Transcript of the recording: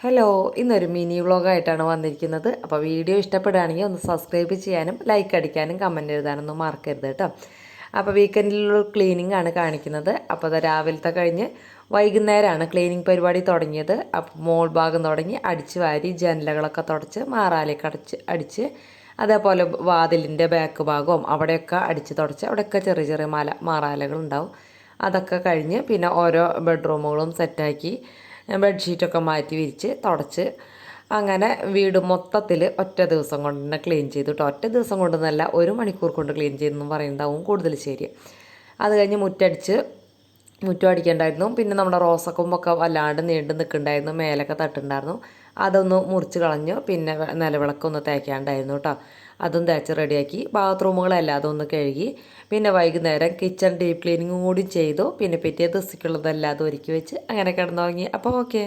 Hello, ഇന്നൊരു mini വ്ളോഗായിട്ടാണ് വന്നിരിക്കുന്നത്. അപ്പോൾ വീഡിയോ ഇഷ്ടപ്പെടുകയാണെങ്കിൽ ഒന്ന് സബ്സ്ക്രൈബ് ചെയ്യാനും ലൈക്ക് അടിക്കാനും കമൻറ്റ് എഴുതാനൊന്നും മറക്കരുത് കേട്ടോ. അപ്പോൾ വീക്കെൻഡിലുള്ള ക്ലീനിങ് ആണ് കാണിക്കുന്നത്. അപ്പോൾ അത് രാവിലത്തെ കഴിഞ്ഞ് വൈകുന്നേരമാണ് ക്ലീനിങ് പരിപാടി തുടങ്ങിയത്. അപ്പോൾ മോൾ ഭാഗം തുടങ്ങി അടിച്ച് വാരി ജനലകളൊക്കെ തുടച്ച് മാറാലേക്ക് അടിച്ച് അതേപോലെ വാതിലിൻ്റെ ബാക്ക് ഭാഗവും അവിടെയൊക്കെ അടിച്ച് തുടച്ച് അവിടെയൊക്കെ ചെറിയ ചെറിയ മാറാലകളുണ്ടാവും. അതൊക്കെ കഴിഞ്ഞ് പിന്നെ ഓരോ ബെഡ്റൂമുകളും സെറ്റാക്കി ബെഡ്ഷീറ്റൊക്കെ മാറ്റി വിരിച്ച് തുടച്ച് അങ്ങനെ വീട് മൊത്തത്തിൽ ഒറ്റ ദിവസം കൊണ്ട് തന്നെ ക്ലീൻ ചെയ്തു കേട്ടോ. ഒറ്റ ദിവസം കൊണ്ടൊന്നല്ല, 1 മണിക്കൂർ കൊണ്ട് ക്ലീൻ ചെയ്തെന്നും പറയുന്നതാവും കൂടുതൽ ശരി. അത് കഴിഞ്ഞ് മുറ്റം അടിക്കേണ്ടായിരുന്നു. പിന്നെ നമ്മുടെ റോസക്കൊമ്പൊക്കെ വല്ലാണ്ട് നീണ്ട് നിൽക്കുന്നുണ്ടായിരുന്നു, മേലൊക്കെ തട്ടുണ്ടായിരുന്നു. അതൊന്ന് മുറിച്ച് കളഞ്ഞു. പിന്നെ നിലവിളക്കൊന്ന് തേക്കാണ്ടായിരുന്നു കേട്ടോ. അതും തേച്ച് റെഡിയാക്കി. ബാത്റൂമുകളെല്ലാം അതൊന്ന് കഴുകി. പിന്നെ വൈകുന്നേരം കിച്ചൺ ഡീപ്പ് ക്ലീനിങ്ങും കൂടി ചെയ്തു. പിന്നെ പിറ്റേ ദിവസത്തേക്കുള്ളതെല്ലാം അത് ഒരുക്കി വെച്ച് അങ്ങനെ കിടന്നുറങ്ങി. അപ്പോൾ ഓക്കെ.